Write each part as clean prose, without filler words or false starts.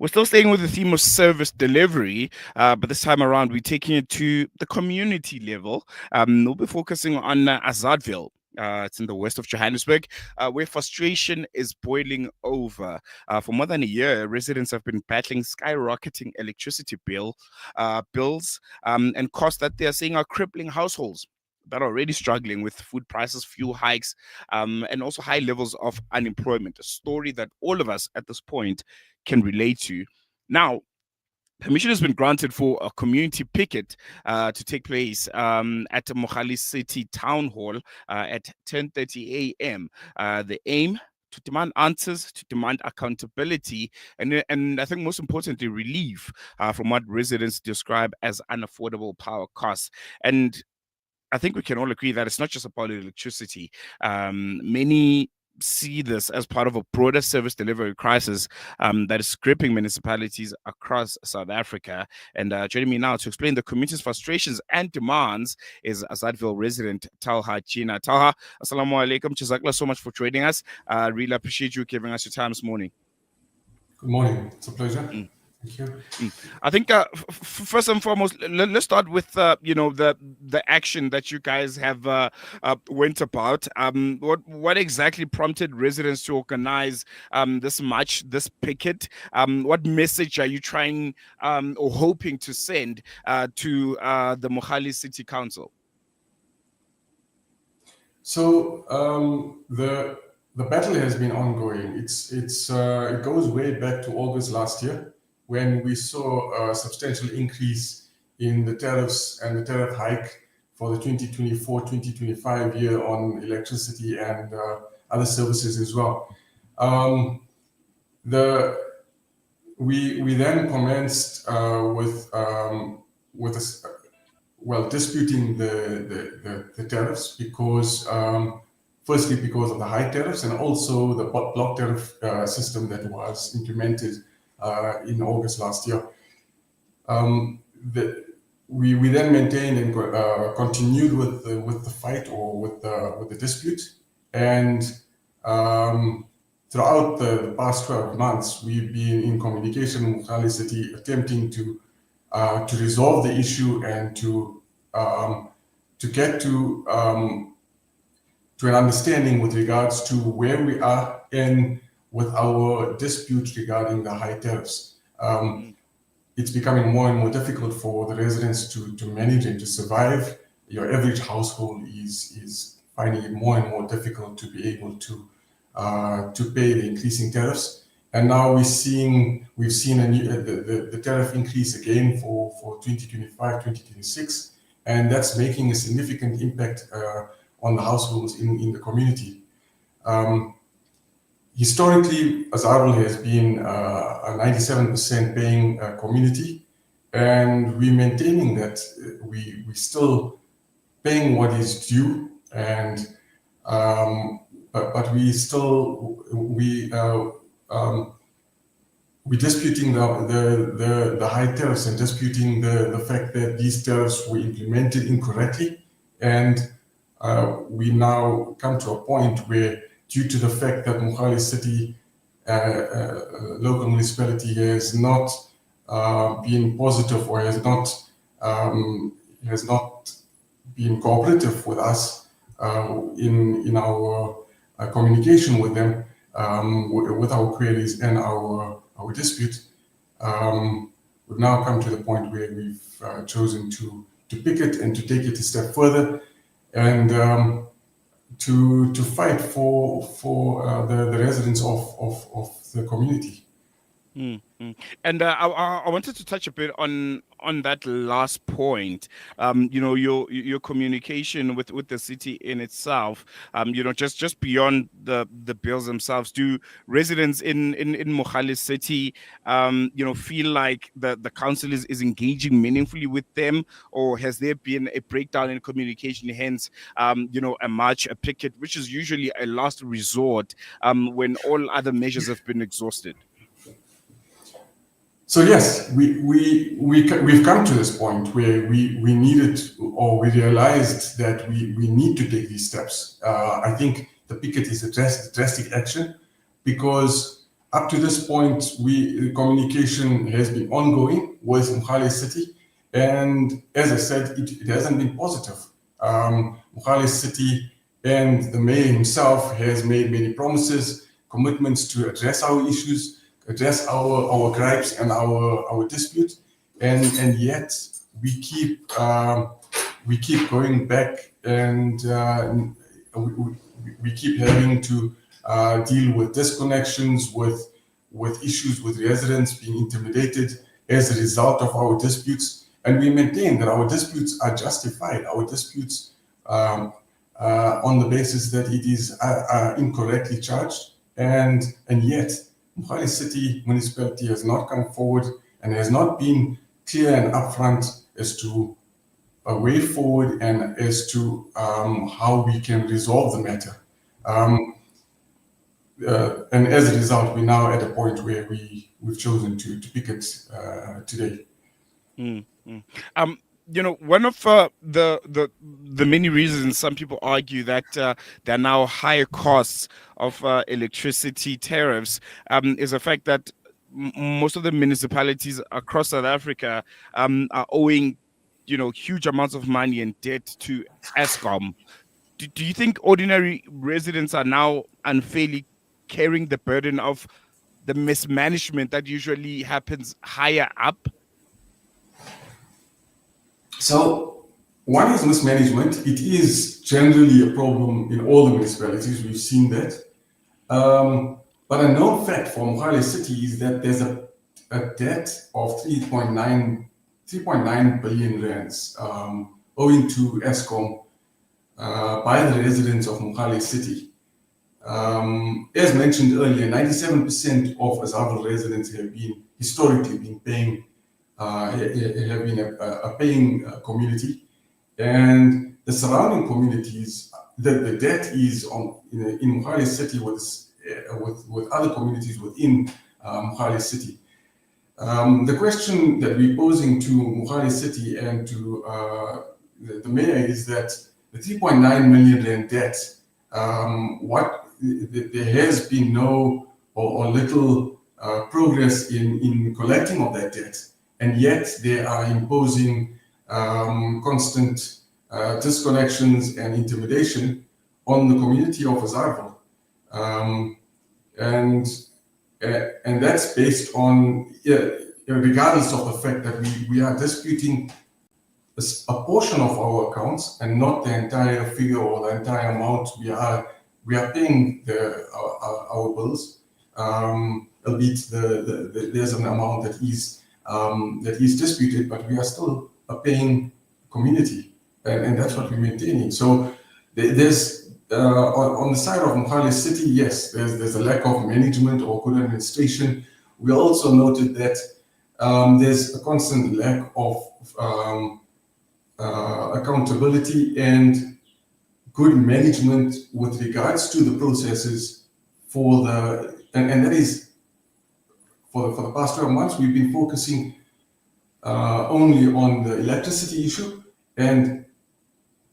We're still staying with the theme of service delivery, but this time around, we're taking it to the community level. We'll be focusing on Azaadville. It's in the west of Johannesburg, where frustration is boiling over. For more than a year, residents have been battling skyrocketing electricity bills, and costs that they are saying are crippling households that are already struggling with food prices, fuel hikes, and also high levels of unemployment. A story that all of us at this point can relate to. Now, permission has been granted for a community picket to take place at the Mogale City Town Hall at 10:30 a.m. The aim to demand answers, to demand accountability, and I think most importantly, relief from what residents describe as unaffordable power costs. And I think we can all agree that it's not just about electricity. Many see this as part of a broader service delivery crisis that is gripping municipalities across South Africa. And joining me now to explain the community's frustrations and demands is Azaadville resident Talha Jeena. Talha, assalamu alaikum. Jazakallah so much for joining us. Really appreciate you giving us your time this morning. Good morning. It's a pleasure. Thank you. I think first and foremost, let's start with the action that you guys have went about. What exactly prompted residents to organize this picket? What message are you trying or hoping to send to the Mogale City Council? So the battle has been ongoing. It goes way back to August last year, when we saw a substantial increase in the tariffs and the tariff hike for the 2024-2025 year on electricity and other services as well. We then commenced disputing the tariffs because firstly because of the high tariffs and also the block tariff system that was implemented in August last year. We then maintained and continued with the fight or with the dispute, and throughout the past 12 months, we've been in communication with Mogale City, attempting to resolve the issue and to get to an understanding with regards to where we are in with our dispute regarding the high tariffs. It's becoming more and more difficult for the residents to manage and to survive. Your average household is finding it more and more difficult to be able to pay the increasing tariffs. And now we've seen the tariff increase again for 2025-2026, and that's making a significant impact on the households in the community. Historically, Azaadville has been a 97% paying community, and we're maintaining that we still paying what is due, and but we're disputing the high tariffs and disputing the fact that these tariffs were implemented incorrectly, and we now come to a point where, due to the fact that Mogale City local municipality has not been positive or has not been cooperative with us in our communication with them, with our queries and our dispute, we've now come to the point where we've chosen to picket and to take it a step further, and to fight for the residents of the community. And I wanted to touch a bit on that last point. Your communication with the city in itself. Just beyond the bills themselves. Do residents in Mogale City, feel like the council is engaging meaningfully with them, or has there been a breakdown in communication? Hence, a march, a picket, which is usually a last resort when all other measures have been exhausted. So yes, we've come to this point where we needed, or we realized that we need to take these steps. I think the picket is a drastic action, because Up to this point, the communication has been ongoing with Mogale City, and as I said, it hasn't been positive. Mogale City and the mayor himself has made many promises, commitments to address our issues, address our gripes and our dispute, and yet we keep going back, and we keep having to deal with disconnections, with issues with residents being intimidated as a result of our disputes. And we maintain that our disputes are justified. Our disputes on the basis that it is incorrectly charged, and yet Mogale City municipality has not come forward and has not been clear and upfront as to a way forward and as to how we can resolve the matter. And as a result, we're now at a point where we've chosen to pick it today. Mm, mm. One of the many reasons some people argue that there are now higher costs of electricity tariffs is the fact that most of the municipalities across South Africa are owing, huge amounts of money and debt to Eskom. Do you think ordinary residents are now unfairly carrying the burden of the mismanagement that usually happens higher up? So one is mismanagement. It is generally a problem in all the municipalities. We've seen that. But a known fact for Mogale City is that there's a debt of 3.9 billion rands owing to Eskom by the residents of Mogale City. As mentioned earlier, 97% of Azaadville residents have historically been paying, have been a paying community, and the surrounding communities, the debt is in Mogale City with other communities within Mogale City. The question that we're posing to Mogale City and to the mayor is that the 3.9 million rand debt, there has been no or little progress in collecting of that debt, and yet they are imposing constant disconnections and intimidation on the community of Azaadville. And that's based on, regardless of the fact that we are disputing a portion of our accounts and not the entire figure or the entire amount. We are paying our bills, albeit there's an amount that is disputed, but we are still a paying community, and that's what we're maintaining. So there's on the side of Mogale City, yes, there's a lack of management or good administration. We also noted that there's a constant lack of accountability and good management with regards to the processes and that is for the past 12 months we've been focusing only on the electricity issue, and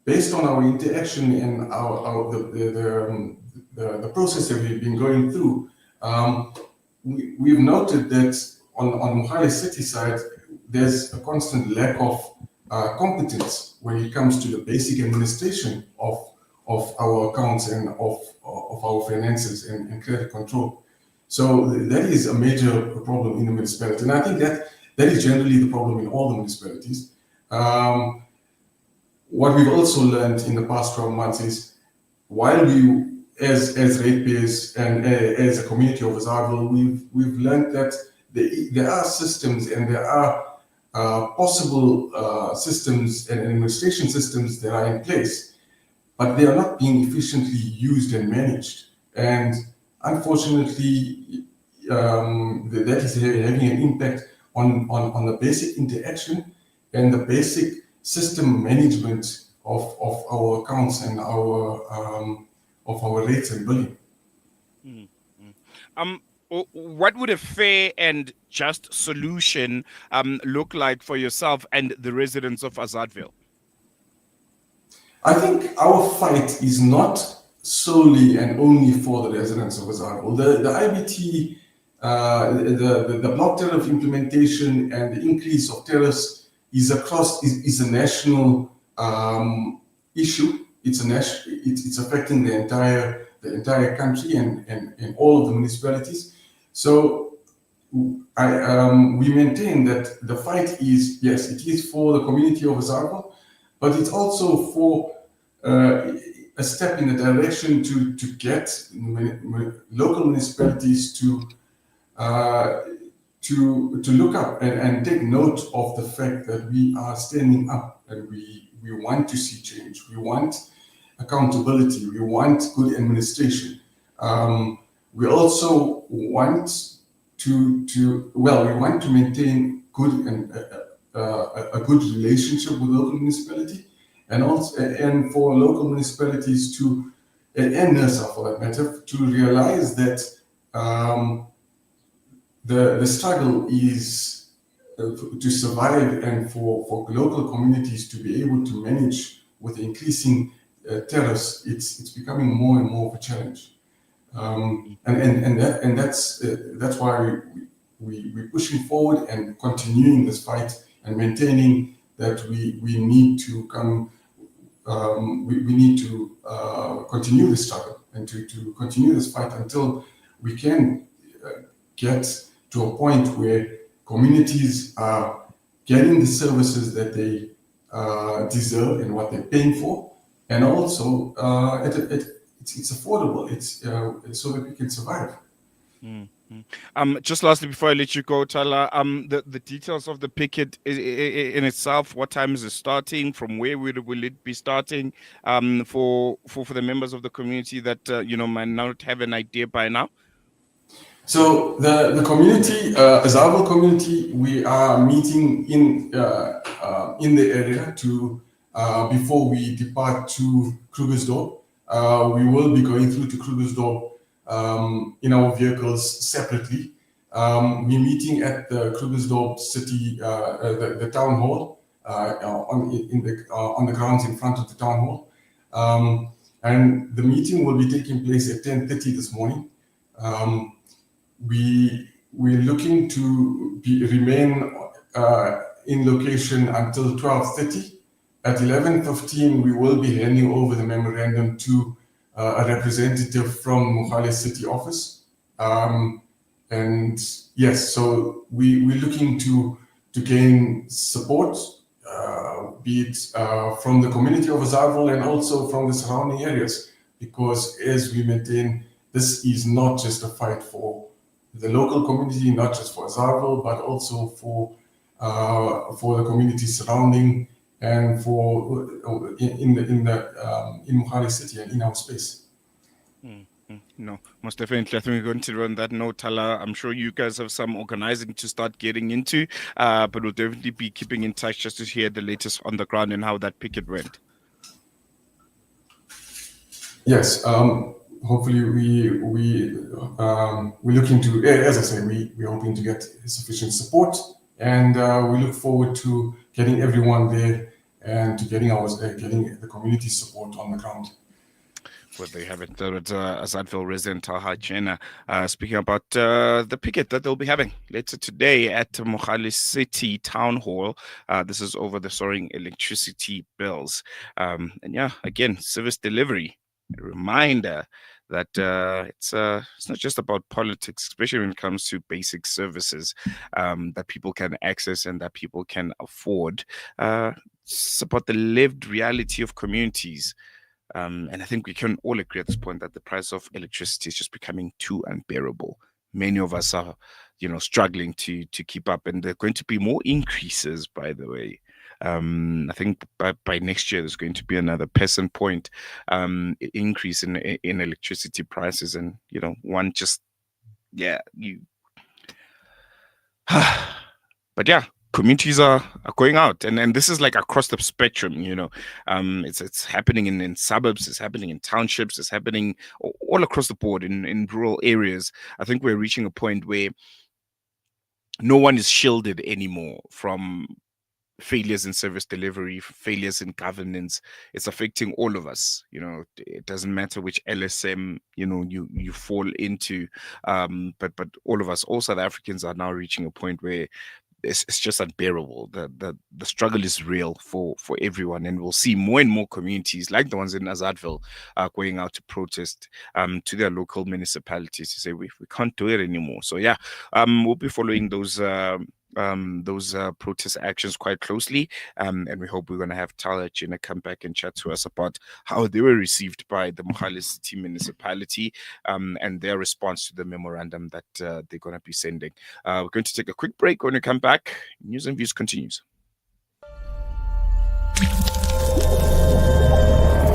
based on our interaction and the process that we've been going through, we've noted that on Mogale City side, there's a constant lack of competence when it comes to the basic administration of our accounts and of our finances and credit control. So that is a major problem in the municipality, and I think that is generally the problem in all the municipalities. What we've also learned in the past 12 months is, while we, as ratepayers and as a community of Azaadville, we've learned that there are systems and there are possible systems and administration systems that are in place, but they are not being efficiently used and managed. And unfortunately, that is having an impact on the basic interaction and the basic system management of our accounts and of our rates and billing. What would a fair and just solution look like for yourself and the residents of Azaadville? I think our fight is not solely and only for the residents of Azaadville. The IBT the block tariff implementation and the increase of tariffs is a national issue. It's affecting the entire country and all of the municipalities. So we maintain that the fight is, yes, it is for the community of Azaadville, but it's also for a step in the direction to get local municipalities uh, to look up and take note of the fact that we are standing up and we want to see change. We want accountability. We want good administration. We also want we want to maintain good and a good relationship with local municipality, and also and for local municipalities to and NERSA for that matter to realize that the struggle is to survive and for local communities to be able to manage with increasing tariffs. It's becoming more and more of a challenge, and that's why we're pushing forward and continuing this fight and maintaining that we need to come. We need to continue this struggle and to continue this fight until we can get to a point where communities are getting the services that they deserve and what they're paying for, and also it's affordable. It's so that we can survive. Just lastly, before I let you go, Tala, the details of the picket in itself. What time is it starting? From where will it be starting? For the members of the community that might not have an idea by now. So the community, Azaadville community, we are meeting in the area to before we depart to Krugersdorp. We will be going through to Krugersdorp in our vehicles separately. We're meeting at the Krugersdorp City, the town hall, on the grounds in front of the town hall, and the meeting will be taking place at 10:30 this morning. We're looking to remain in location until 12:30. At 11:15, we will be handing over the memorandum to a representative from Mogale City office. And yes, so we're looking to gain support, be it from the community of Azaadville and also from the surrounding areas, because as we maintain, this is not just a fight for the local community, not just for Azaadville, but also for the community surrounding and for in Mogale City and in our space. No, most definitely. I think we're going to run that note, Tala. I'm sure you guys have some organizing to start getting into, but we'll definitely be keeping in touch just to hear the latest on the ground and how that picket went. Yes. Hopefully, we're looking to, as I say, we're hoping to get sufficient support, and we look forward to getting everyone there and to getting the community support on the ground. Well, they have it. It's Azaadville resident Talha Jeena speaking about the picket that they'll be having later today at Mogale City Town Hall. This is over the soaring electricity bills. And yeah, again, service delivery. A reminder that it's not just about politics, especially when it comes to basic services that people can access and that people can afford. It's about the lived reality of communities. And I think we can all agree at this point that the price of electricity is just becoming too unbearable. Many of us are, struggling to keep up, and there are going to be more increases, by the way. I think by next year there's going to be another percent point increase in electricity prices, and one just but yeah, communities are going out, and this is like across the spectrum. It's happening in suburbs, it's happening in townships, it's happening all across the board in rural areas. I think we're reaching a point where no one is shielded anymore from failures in service delivery, failures in governance. It's affecting all of us. It doesn't matter which LSM you fall into, but all of us, all South Africans, are now reaching a point where it's just unbearable. The struggle is real for everyone, and we'll see more and more communities like the ones in Azaadville going out to protest to their local municipalities to say we can't do it anymore. So yeah, we'll be following those protest actions quite closely, and we hope we're going to have Talha Jeena come back and chat to us about how they were received by the Mogale City municipality, and their response to the memorandum that they're going to be sending. We're going to take a quick break. When we come back, News and Views continues.